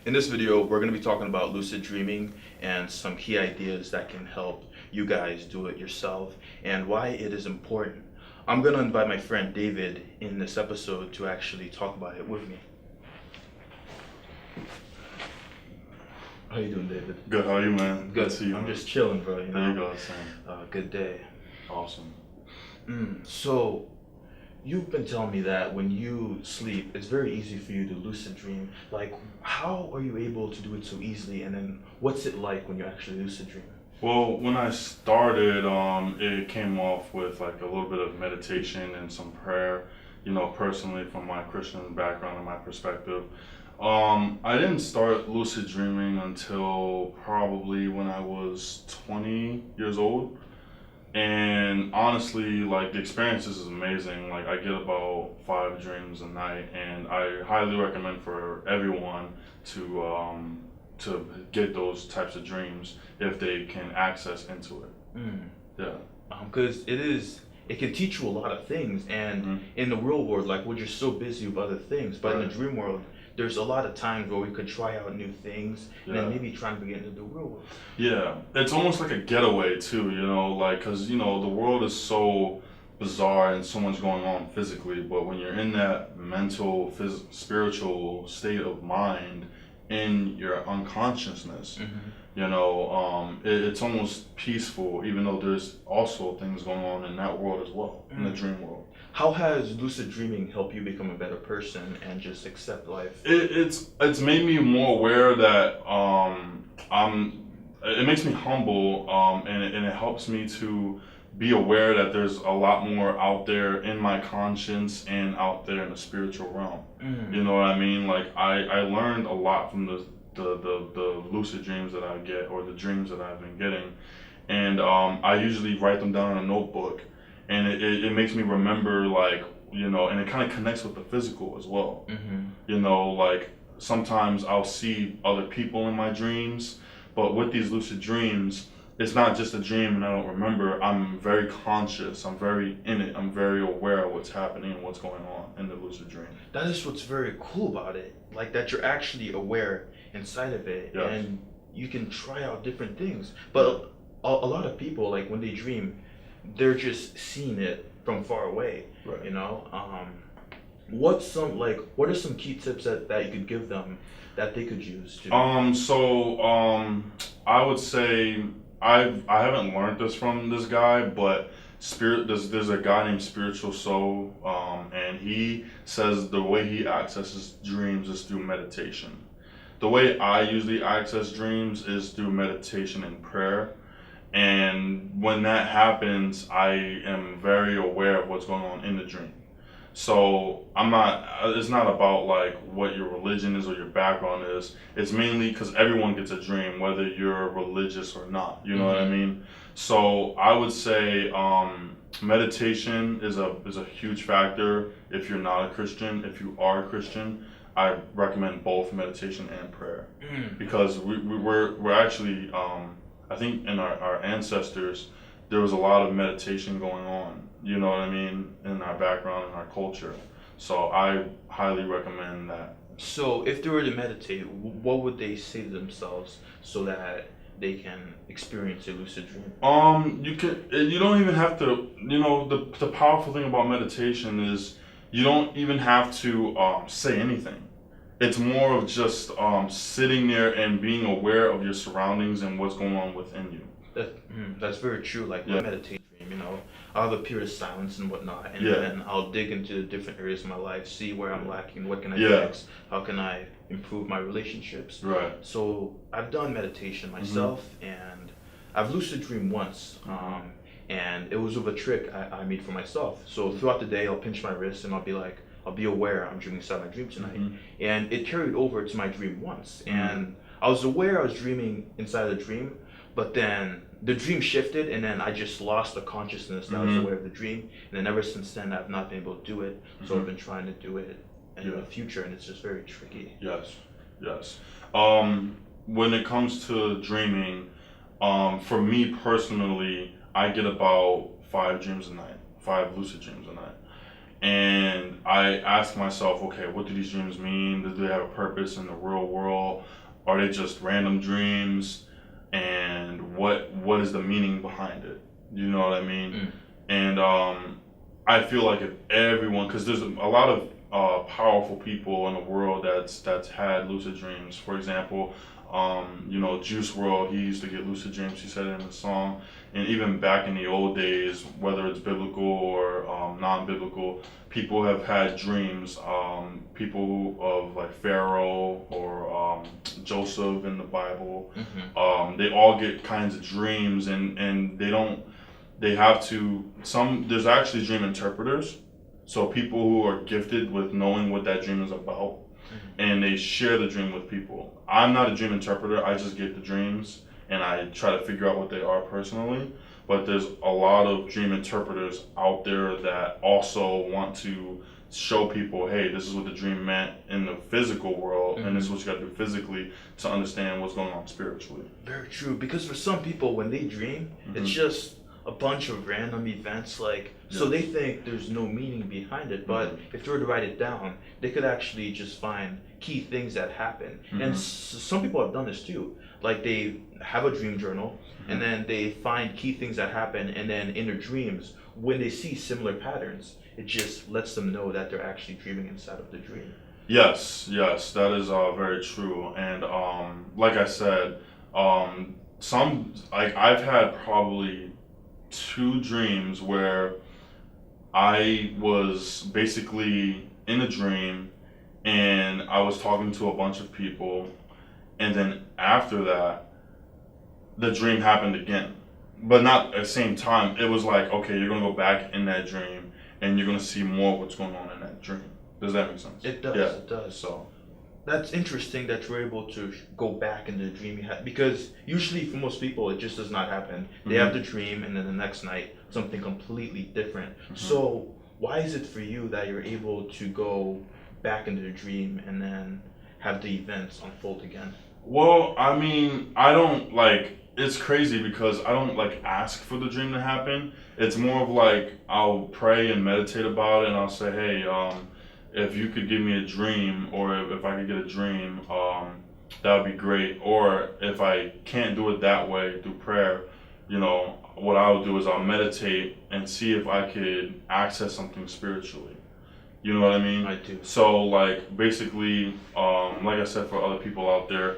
In this video, we're going to be talking about lucid dreaming and some key ideas that can help you guys do it yourself and why it is important. I'm going to invite my friend David in this episode to actually talk about it with me. How you doing, David? Good, how are you, man? Good. To see you. I'm man. just chilling, bro. There you go, Sam. Good day. Awesome. So, you've been telling me that when you sleep, it's very easy for you to lucid dream. Like, how are you able to do it so easily? And then, what's it like when you actually lucid dream? Well, when I started, it came off with like a little bit of meditation and some prayer. You know, personally, from my Christian background and my perspective, I didn't start lucid dreaming until probably when I was 20 years old. And honestly, like the experience is amazing. Like I get about 5 dreams a night, and I highly recommend for everyone to get those types of dreams if they can access into it. Mm. Yeah. Because it can teach you a lot of things. And in the real world, like we're just so busy with other things. But in the dream world, there's a lot of times where we could try out new things and then maybe try to get into the real world. Yeah, it's almost like a getaway too, you know, like because you know the world is so bizarre and so much going on physically, but when you're in that mental, spiritual state of mind in your unconsciousness, you know, it's almost peaceful, even though there's also things going on in that world as well, in the dream world. How has lucid dreaming helped you become a better person and just accept life? It's made me more aware that it makes me humble, and it helps me to be aware that there's a lot more out there in my conscience and out there in the spiritual realm. You know what I mean? Like I learned a lot from the lucid dreams that I get, or the dreams that I've been getting, and I usually write them down in a notebook, and it makes me remember, like, you know, and it kind of connects with the physical as well. You know, like sometimes I'll see other people in my dreams, but with these lucid dreams, it's not just a dream and I don't remember. I'm very conscious. I'm very in it. I'm very aware of what's happening and what's going on in the lucid dream. That is what's very cool about it. Like that you're actually aware inside of it, and you can try out different things. But a lot of people, like when they dream, they're just seeing it from far away. Right. You know, what are some key tips that you could give them that they could use to? I would say I haven't learned this from this guy, but there's a guy named Spiritual Soul, and he says the way he accesses dreams is through meditation. The way I usually access dreams is through meditation and prayer. And when that happens, I am very aware of what's going on in the dream. So it's not about like what your religion is or your background is. It's mainly because everyone gets a dream, whether you're religious or not. You know what I mean? So I would say meditation is a huge factor if you're not a Christian. If you are a Christian, I recommend both meditation and prayer, because we're actually I think in our ancestors, there was a lot of meditation going on, you know what I mean, in our background, in our culture. So I highly recommend that. So if they were to meditate, what would they say to themselves so that they can experience a lucid dream? You don't even have to, you know, the powerful thing about meditation is you don't even have to say anything. It's more of just sitting there and being aware of your surroundings and what's going on within you. That's very true. Like when I meditate, you know, I'll have a period of silence and whatnot, and then I'll dig into different areas of my life, see where I'm lacking, what can I fix, how can I improve my relationships. Right. So I've done meditation myself, and I've lucid dreamed once, and it was with a trick I made for myself. So throughout the day, I'll pinch my wrist and I'll be aware I'm dreaming inside my dream tonight, and it carried over to my dream once, and I was aware I was dreaming inside the dream. But then the dream shifted, and then I just lost the consciousness that I was aware of the dream. And then ever since then, I've not been able to do it. So I've been trying to do it in the future, and it's just very tricky. Yes. When it comes to dreaming, for me personally, I get about 5 dreams a night, 5 lucid dreams a night. and I ask myself, okay, what do these dreams mean? Do they have a purpose in the real world? Are they just random dreams? And what is the meaning behind it? You know what I mean? Mm. And I feel like if everyone, because there's a lot of powerful people in the world that's had lucid dreams. For example, Juice World, he used to get lucid dreams. He said it in the song. And even back in the old days, whether it's biblical or non-biblical, people have had dreams. People of like Pharaoh or Joseph in the Bible, they all get kinds of dreams, and they have to. There's actually dream interpreters, so people who are gifted with knowing what that dream is about, and they share the dream with people. I'm not a dream interpreter. I just get the dreams and I try to figure out what they are personally. But there's a lot of dream interpreters out there that also want to show people, hey, this is what the dream meant in the physical world, and this is what you got to do physically to understand what's going on spiritually. Very true. Because for some people, when they dream, it's just a bunch of random events, so they think there's no meaning behind it, but if they were to write it down, they could actually just find key things that happen. And some people have done this too. Like, they have a dream journal, and then they find key things that happen, and then in their dreams, when they see similar patterns, it just lets them know that they're actually dreaming inside of the dream. Yes, that is very true. And like I said, I've had probably 2 dreams where I was basically in a dream and I was talking to a bunch of people, and then after that the dream happened again, but not at the same time. It was like, okay, you're gonna go back in that dream and you're gonna see more of what's going on in that dream. Does that make sense? It does. Yeah. It does. So that's interesting that you're able to go back in the dream you had, because usually for most people it just does not happen. They have the dream and then the next night something completely different. So why is it for you that you're able to go back into the dream and then have the events unfold again? Well, I mean, I don't like. It's crazy because I don't like ask for the dream to happen. It's more of like I'll pray and meditate about it, and I'll say, hey, if you could give me a dream, or if I could get a dream, that would be great. Or if I can't do it that way through prayer, what I'll do is I'll meditate and see if I could access something spiritually. You know what I mean? I do. So like basically, like I said, for other people out there,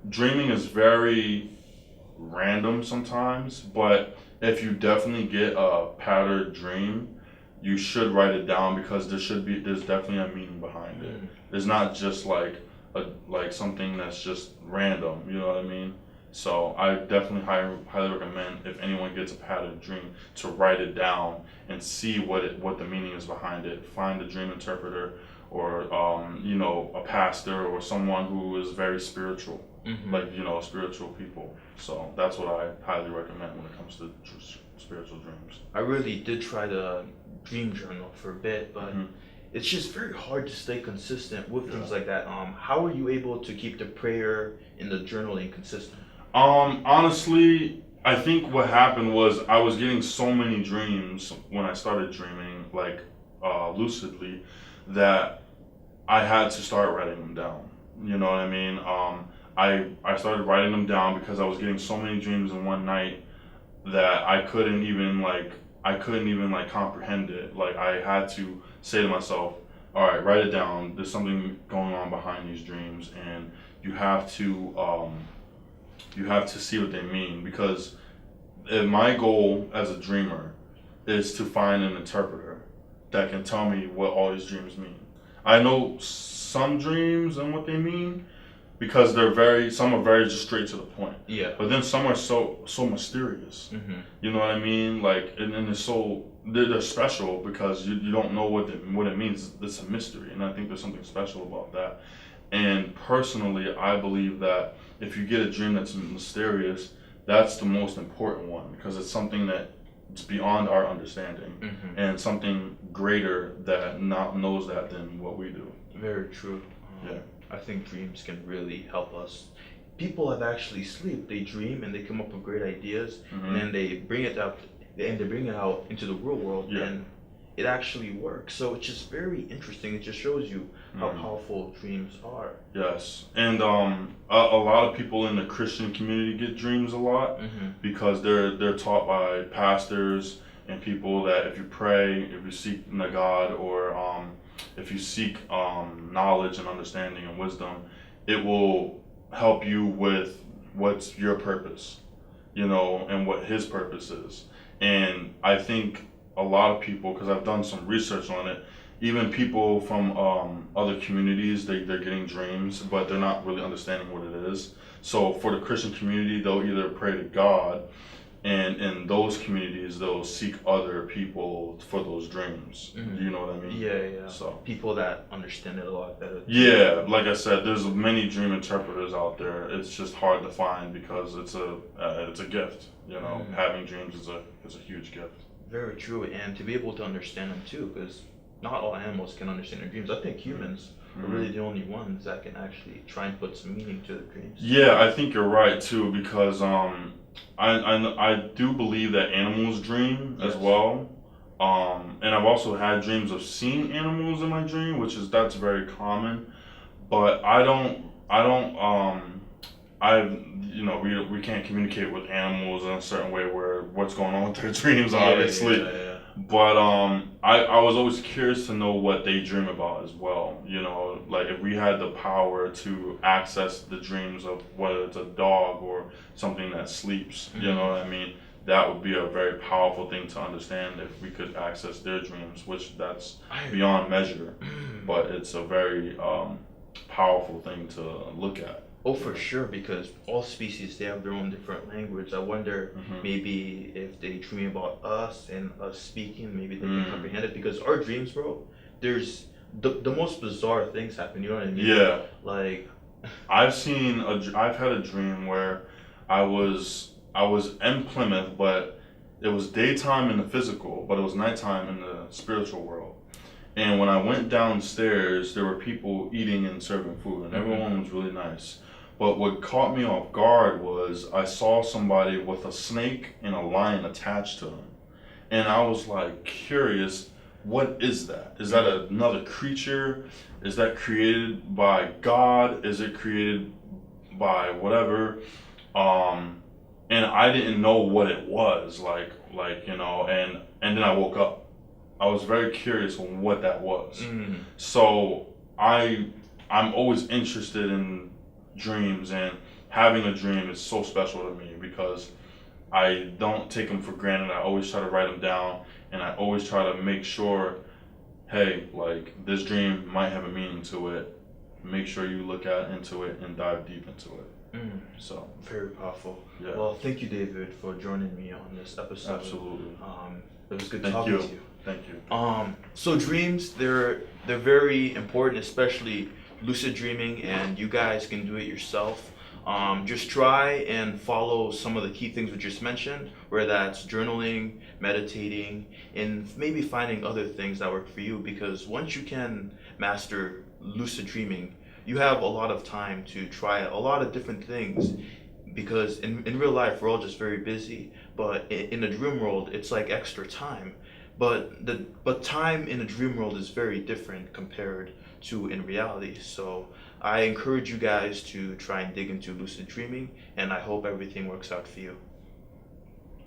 dreaming is very random sometimes, but if you definitely get a patterned dream, you should write it down, because there's definitely a meaning behind it. It's not just like something that's just random, you know what I mean? So I definitely highly recommend, if anyone gets a patterned dream, to write it down and see what the meaning is behind it. Find a dream interpreter, or a pastor, or someone who is very spiritual, spiritual people. So that's what I highly recommend when it comes to spiritual dreams. I really did try the dream journal for a bit, but it's just very hard to stay consistent with things like that. How are you able to keep the prayer and the journaling consistent? Honestly, I think what happened was I was getting so many dreams when I started dreaming, lucidly, that I had to start writing them down. You know what I mean? I started writing them down because I was getting so many dreams in one night that I couldn't even comprehend it. Like, I had to say to myself, all right, write it down. There's something going on behind these dreams, and you have to see what they mean, because my goal as a dreamer is to find an interpreter that can tell me what all these dreams mean. I know some dreams and what they mean, because some are very just straight to the point. Yeah. But then some are so mysterious. You know what I mean? Like, and they're special because you don't know what it means. It's a mystery, and I think there's something special about that. And personally, I believe that if you get a dream that's mysterious, that's the most important one, because it's something that it's beyond our understanding, and something greater that knows that than what we do. Very true. Yeah. I think dreams can really help us. People have actually sleep. They dream and they come up with great ideas, and then they bring it out into the real world, and it actually works. So it's just very interesting. It just shows you how Mm. powerful dreams are. Yes, and a lot of people in the Christian community get dreams a lot Mm-hmm. because they're taught by pastors and people that if you pray, if you seek the God, or if you seek knowledge and understanding and wisdom, it will help you with what's your purpose, and what His purpose is. And I think a lot of people, because I've done some research on it, even people from other communities, they're getting dreams, but they're not really understanding what it is. So for the Christian community, they'll either pray to God, and in those communities, they'll seek other people for those dreams. Mhm. Do you know what I mean? Yeah, yeah. So People that understand it a lot better. yeah, like I said, there's many dream interpreters out there. It's just hard to find because it's a gift. Mhm. Having dreams is a huge gift. Very true, and to be able to understand them too, because not all animals can understand their dreams. I think humans are Mhm. really the only ones that can actually try and put some meaning to their dreams. Yeah, I think you're right too because I do believe that animals dream as Yes. well. And I've also had dreams of seeing animals in my dream, that's very common. But we can't communicate with animals in a certain way where what's going on with their dreams, obviously. Yeah. But I was always curious to know what they dream about as well. Like if we had the power to access the dreams of whether it's a dog or something that sleeps, you know what I mean? That would be a very powerful thing to understand if we could access their dreams, which that's beyond measure. But it's a very powerful thing to look at. Oh, for sure, because all species they have their own different language. I wonder Mhm. maybe if they dream about us and us speaking, maybe they can Mm. comprehend it. Because our dreams, bro, there's the most bizarre things happen. You know what I mean? Yeah. Like, I've had a dream where I was in Plymouth, but it was daytime in the physical, but it was nighttime in the spiritual world. And when I went downstairs, there were people eating and serving food, and everyone was really nice. But what caught me off guard was I saw somebody with a snake and a lion attached to them. And I was like curious, what is that? Is that another creature? Is that created by God? Is it created by whatever? And I didn't know what it was, and then I woke up. I was very curious on what that was. So I'm always interested in dreams, and having a dream is so special to me because I don't take them for granted. I always try to write them down, and I always try to make sure, hey, like this dream might have a meaning to it. Make sure you look into it and dive deep into it. So very powerful. yeah, Well, thank you, David, for joining me on this episode. absolutely. It was good Thank talking you. to you. Thank you. So dreams, they're very important, especially lucid dreaming, and you guys can do it yourself. Just try and follow some of the key things we just mentioned, where that's journaling, meditating, and maybe finding other things that work for you. Because once you can master lucid dreaming, you have a lot of time to try a lot of different things. Because in real life, we're all just very busy, but in the dream world, it's like extra time. But time in a dream world is very different compared to in reality. So I encourage you guys to try and dig into lucid dreaming, and I hope everything works out for you.